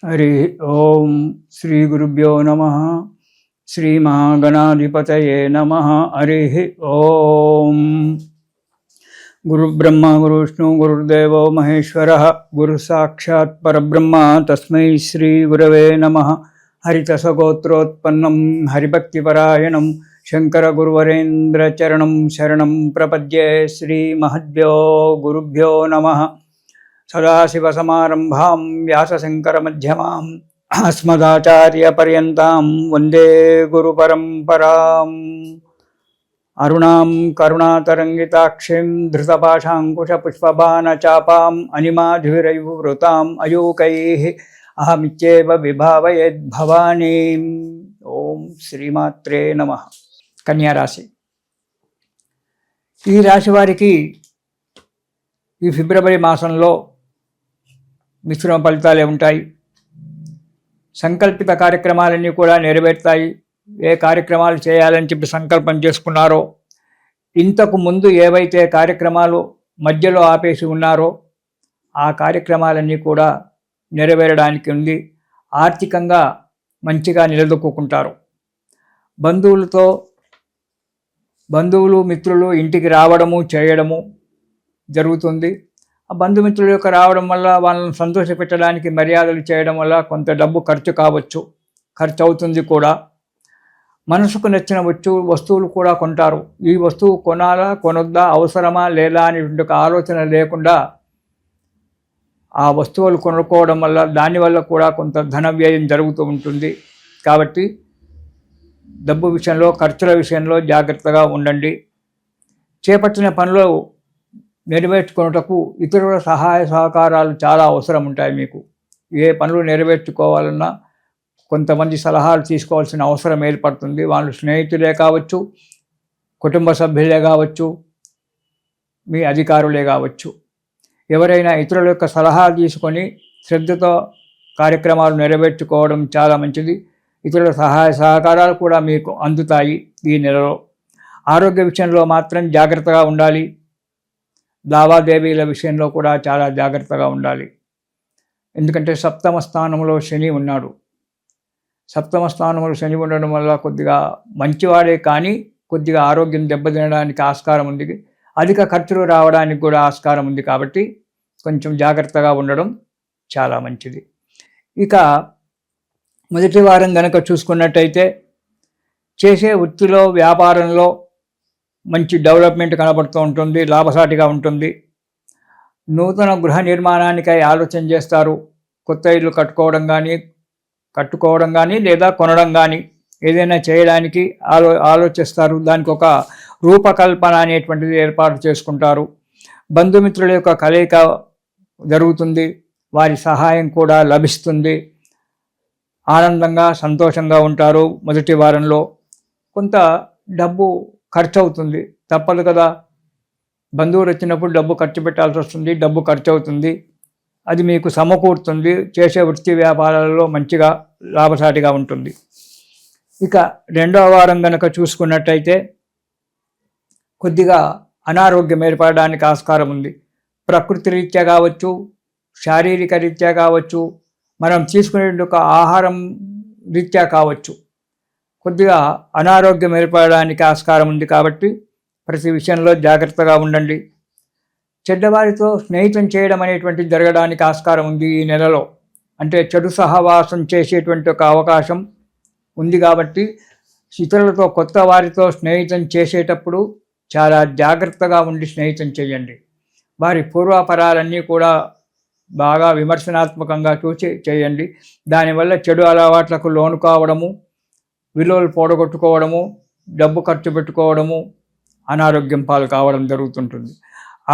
हरि ओम श्री गुरुभ्यो नमः। श्री महागणाधिपतये नमः। हरि ओम। गुरु ब्रह्मा गुरु विष्णु गुरुदेवो महेश्वरः गुरु साक्षात् परब्रह्म तस्मै श्री गुरवे नमः। हरितसगोत्रोत्पन्नं हरिभक्तिपरायणं शंकर गुरुवरेन्द्र चरणं शरणं प्रपद्ये। श्री महद्भ्यो गुरुभ्यो नमः। सदाशिवसमारम्भां व्यासशङ्करमध्यमाम् अस्मदाचार्यपर्यन्तां वन्दे गुरुपरम्पराम्। अरुणां करुणातरङ्गिताक्षीं धृतपाशाङ्कुशपुष्पबाणचापाम् अनिमाधुरैर्वृताम् अयूकैः अहमित्येव विभावयेद्भवानीम्। ओम श्रीमात्रे नमः। कन्या राशि। ఈ రాశి వారికి ఈ ఫిబ్రవరి మాసంలో మిశ్రమ ఫలితాలే ఉంటాయి. సంకల్పిత కార్యక్రమాలన్నీ కూడా నెరవేరుతాయి. ఏ కార్యక్రమాలు చేయాలని చెప్పి సంకల్పం చేసుకున్నారో, ఇంతకు ముందు ఏవైతే కార్యక్రమాలు మధ్యలో ఆపేసి ఉన్నారో ఆ కార్యక్రమాలన్నీ కూడా నెరవేరడానికి ఉంది. ఆర్థికంగా మంచిగా నిలదొక్కుంటారు. బంధువులు మిత్రులు ఇంటికి రావడము చేయడము జరుగుతుంది. ఆ బంధుమిత్రుల యొక్క రావడం వల్ల వాళ్ళని సంతోషపెట్టడానికి మర్యాదలు చేయడం వల్ల కొంత డబ్బు ఖర్చు అవుతుంది కూడా. మనసుకు నచ్చిన వస్తువులు కూడా కొంటారు. ఈ వస్తువు కొనాలా కొనొద్దా, అవసరమా లేదా అనేటువంటి ఒక ఆలోచన లేకుండా ఆ వస్తువులు కొనుక్కోవడం వల్ల దానివల్ల కూడా కొంత ధన వ్యయం జరుగుతూ ఉంటుంది. కాబట్టి డబ్బు విషయంలో, ఖర్చుల విషయంలో జాగ్రత్తగా ఉండండి. చేపట్టిన పనులు నెరవేర్చుకున్నటకు ఇతరుల సహాయ సహకారాలు చాలా అవసరం ఉంటాయి. మీకు ఏ పనులు నెరవేర్చుకోవాలన్నా కొంతమంది సలహాలు తీసుకోవాల్సిన అవసరం ఏర్పడుతుంది. వాళ్ళు స్నేహితులే కావచ్చు, కుటుంబ సభ్యులే కావచ్చు, మీ అధికారులే కావచ్చు. ఎవరైనా ఇతరుల యొక్క సలహా తీసుకొని శ్రద్ధతో కార్యక్రమాలు నెరవేర్చుకోవడం చాలా మంచిది. ఇతరుల సహాయ సహకారాలు కూడా మీకు అందుతాయి ఈ నెలలో. ఆరోగ్య విషయంలో మాత్రం జాగ్రత్తగా ఉండాలి. లావాదేవీల విషయంలో కూడా చాలా జాగ్రత్తగా ఉండాలి. ఎందుకంటే సప్తమ స్థానంలో శని ఉన్నాడు. సప్తమ స్థానంలో శని ఉండడం వల్ల కొద్దిగా మంచివాడే కానీ కొద్దిగా ఆరోగ్యం దెబ్బతినడానికి ఆస్కారం ఉంది. అధిక ఖర్చులు రావడానికి కూడా ఆస్కారం ఉంది. కాబట్టి కొంచెం జాగ్రత్తగా ఉండడం చాలా మంచిది. ఇక మొదటి వారం గనక చూసుకున్నట్టయితే చేసే వృత్తిలో, వ్యాపారంలో మంచి డెవలప్మెంట్ కనబడుతూ ఉంటుంది. లాభసాటిగా ఉంటుంది. నూతన గృహ నిర్మాణానికై ఆలోచన చేస్తారు. కొత్త ఇల్లు కట్టుకోవడం కానీ లేదా కొనడం కానీ ఏదైనా చేయడానికి ఆలోచిస్తారు. దానికి ఒక రూపకల్పన అనేటువంటిది ఏర్పాటు చేసుకుంటారు. బంధుమిత్రుల యొక్క కలయిక జరుగుతుంది. వారి సహాయం కూడా లభిస్తుంది. ఆనందంగా సంతోషంగా ఉంటారు. మొదటి వారంలో కొంత డబ్బు ఖర్చు అవుతుంది, తప్పదు కదా. బంధువులు వచ్చినప్పుడు డబ్బు ఖర్చు పెట్టాల్సి వస్తుంది, డబ్బు ఖర్చు అవుతుంది. అది మీకు సమకూరుతుంది. చేసే వృత్తి వ్యాపారాలలో మంచిగా లాభసాటిగా ఉంటుంది. ఇక రెండవ వారం కనుక చూసుకున్నట్టయితే కొద్దిగా అనారోగ్యం ఏర్పడడానికి ఆస్కారం ఉంది. ప్రకృతి రీత్యా కావచ్చు, శారీరక రీత్యా కావచ్చు, మనం తీసుకునే ఒక ఆహారం రీత్యా కావచ్చు, కొద్దిగా అనారోగ్యం ఏర్పడడానికి ఆస్కారం ఉంది. కాబట్టి ప్రతి విషయంలో జాగ్రత్తగా ఉండండి. చెడ్డవారితో స్నేహితం చేయడం అనేటువంటిది జరగడానికి ఆస్కారం ఉంది ఈ నెలలో. అంటే చెడు సహవాసం చేసేటువంటి ఒక అవకాశం ఉంది. కాబట్టి ఇతరులతో, కొత్త వారితో స్నేహితం చేసేటప్పుడు చాలా జాగ్రత్తగా ఉండి స్నేహితం చేయండి. వారి పూర్వాపరాలన్నీ కూడా బాగా విమర్శనాత్మకంగా చూసి చేయండి. దానివల్ల చెడు అలవాట్లకు లోను కావడము, విలువలు పోడగొట్టుకోవడము, డబ్బు ఖర్చు పెట్టుకోవడము, అనారోగ్యం పాలు కావడం జరుగుతుంటుంది.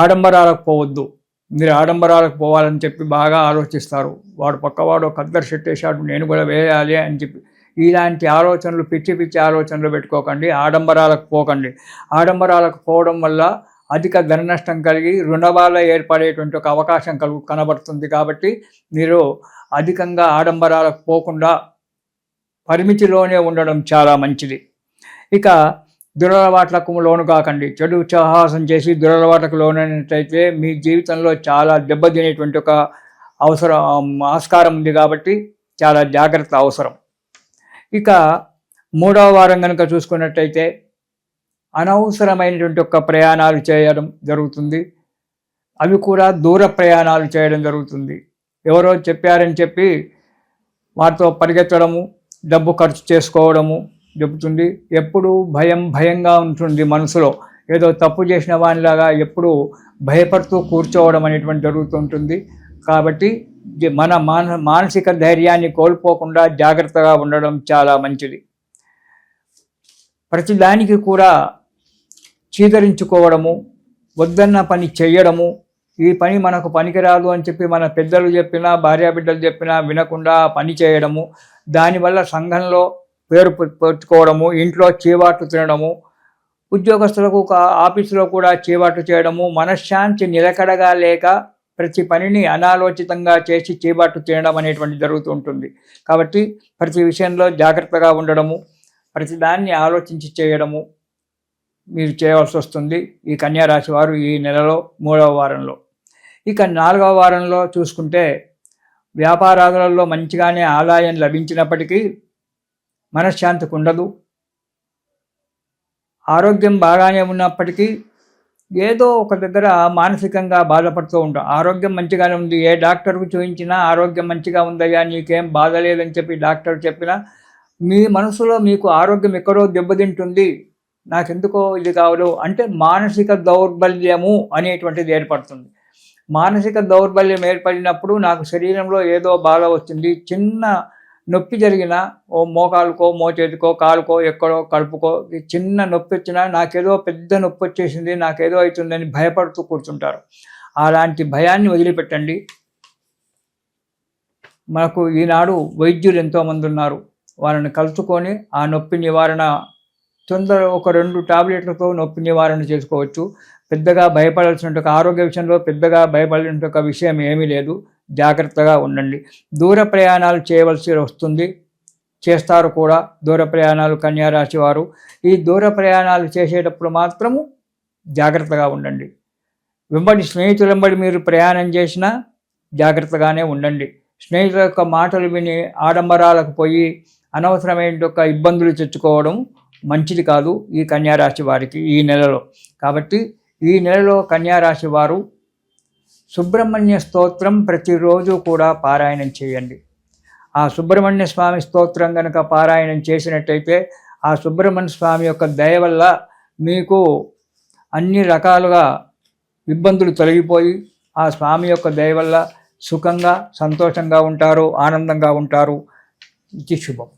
ఆడంబరాలకు పోవద్దు. మీరు ఆడంబరాలకు పోవాలని చెప్పి బాగా ఆలోచిస్తారు. వాడు పక్కవాడు ఒక అద్దరు షర్ట్ వేసాడు, నేను కూడా వేయాలి అని చెప్పి ఇలాంటి ఆలోచనలు, పిచ్చి ఆలోచనలు పెట్టుకోకండి. ఆడంబరాలకు పోకండి. ఆడంబరాలకు పోవడం వల్ల అధిక ధన నష్టం కలిగి రుణబాధ ఏర్పడేటువంటి ఒక అవకాశం కనబడుతుంది. కాబట్టి మీరు అధికంగా ఆడంబరాలకు పోకుండా పరిమితిలోనే ఉండడం చాలా మంచిది. ఇక దురలవాట్లకు లోను కాకండి. చెడు సాహసం చేసి దురలవాట్లకు లోనైనట్లయితే మీ జీవితంలో చాలా దెబ్బతినేటువంటి ఒక ఆస్కారం ఉంది కాబట్టి చాలా జాగ్రత్త అవసరం. ఇక 3వ వారం కనుక చూసుకున్నట్టయితే అనవసరమైనటువంటి ఒక ప్రయాణాలు చేయడం జరుగుతుంది. అవి కూడా దూర ప్రయాణాలు చేయడం జరుగుతుంది. ఎవరో చెప్పారని చెప్పి వారితో పరిగెత్తడము, డబ్బు ఖర్చు చేసుకోవడము జరుగుతుంది. ఎప్పుడూ భయంగా ఉంటుంది మనసులో. ఏదో తప్పు చేసిన వానిలాగా ఎప్పుడూ భయపడుతూ కూర్చోవడం అనేటువంటి జరుగుతుంటుంది. కాబట్టి మన మానసిక ధైర్యాన్ని కోల్పోకుండా జాగ్రత్తగా ఉండడం చాలా మంచిది. ప్రతిదానికి కూడా చీదరించుకోవడము, వద్దన్న పని చెయ్యడము, ఈ పని మనకు పనికిరాదు అని చెప్పి మన పెద్దలు చెప్పినా భార్యాబిడ్డలు చెప్పినా వినకుండా పని చేయడము, దానివల్ల సంఘంలో పేరు పెట్టుకోవడము, ఇంట్లో చీవాట్లు తినడము, ఉద్యోగస్తులకు ఆఫీసులో కూడా చీవాట్లు చేయడము, మనశ్శాంతి నిలకడగా లేక ప్రతి పనిని అనాలోచితంగా చేసి చీవాట్లు తినడం అనేటువంటి జరుగుతూ ఉంటుంది. కాబట్టి ప్రతి విషయంలో జాగ్రత్తగా ఉండడము, ప్రతిదాన్ని ఆలోచించి చేయడము మీరు చేయవలసి వస్తుంది ఈ కన్యా రాశి వారు ఈ నెలలో 3వ వారంలో. ఇక 4వ వారంలో చూసుకుంటే వ్యాపారాలలో మంచిగానే ఆదాయం లభించినప్పటికీ మనశ్శాంతికి ఉండదు. ఆరోగ్యం బాగానే ఉన్నప్పటికీ ఏదో ఒక దగ్గర మానసికంగా బాధపడుతూ ఉంటాం. ఆరోగ్యం మంచిగానే ఉంది, ఏ డాక్టర్కు చూపించినా ఆరోగ్యం మంచిగా ఉందయ్యా నీకేం బాధ లేదని చెప్పి డాక్టర్ చెప్పినా మీ మనసులో మీకు ఆరోగ్యం ఎక్కడో దెబ్బతింటుంది, నాకెందుకో ఇది కావదు అంటే మానసిక దౌర్బల్యము అనేటువంటిది ఏర్పడుతుంది. మానసిక దౌర్బల్యం ఏర్పడినప్పుడు నాకు శరీరంలో ఏదో బాధ వచ్చింది, చిన్న నొప్పి జరిగినా ఓ మోకాలుకో మోచేతికో కాలుకో ఎక్కడో కడుపుకో చిన్న నొప్పి వచ్చినా నాకేదో పెద్ద నొప్పి వచ్చేసింది, నాకేదో అవుతుందని భయపడుతూ కూర్చుంటారు. అలాంటి భయాన్ని వదిలిపెట్టండి. మనకు ఈనాడు వైద్యులు ఎంతోమంది ఉన్నారు, వాళ్ళని కలుసుకొని ఆ నొప్పి నివారణ ఒక 2 టాబ్లెట్లతో నొప్పి నివారణ చేసుకోవచ్చు. పెద్దగా భయపడాల్సిన ఆరోగ్య విషయంలో పెద్దగా భయపడాల్సిన ఒక విషయం ఏమీ లేదు. జాగ్రత్తగా ఉండండి. దూర ప్రయాణాలు చేయవలసి వస్తుంది, చేస్తారు కూడా దూర ప్రయాణాలు కన్యా రాశి వారు. ఈ దూర ప్రయాణాలు చేసేటప్పుడు మాత్రము జాగ్రత్తగా ఉండండి. స్నేహితుల వెంబడి మీరు ప్రయాణం చేసినా జాగ్రత్తగానే ఉండండి. స్నేహితుల యొక్క మాటలు విని ఆడంబరాలకు పోయి అనవసరమైన ఒక ఇబ్బందులు తెచ్చుకోవడం మంచిది కాదు ఈ కన్యా రాశి వారికి ఈ నెలలో. కాబట్టి ఈ నెలలో కన్యా రాశి వారు సుబ్రహ్మణ్య స్తోత్రం ప్రతిరోజు కూడా పారాయణం చేయండి. ఆ సుబ్రహ్మణ్య స్వామి స్తోత్రం కనుక పారాయణం చేసినట్టయితే ఆ సుబ్రహ్మణ్య స్వామి యొక్క దయ వల్ల మీకు అన్ని రకాలుగా ఇబ్బందులు తొలగిపోయి ఆ స్వామి యొక్క దయ వల్ల సుఖంగా సంతోషంగా ఉంటారు, ఆనందంగా ఉంటారు. ఇది శుభం.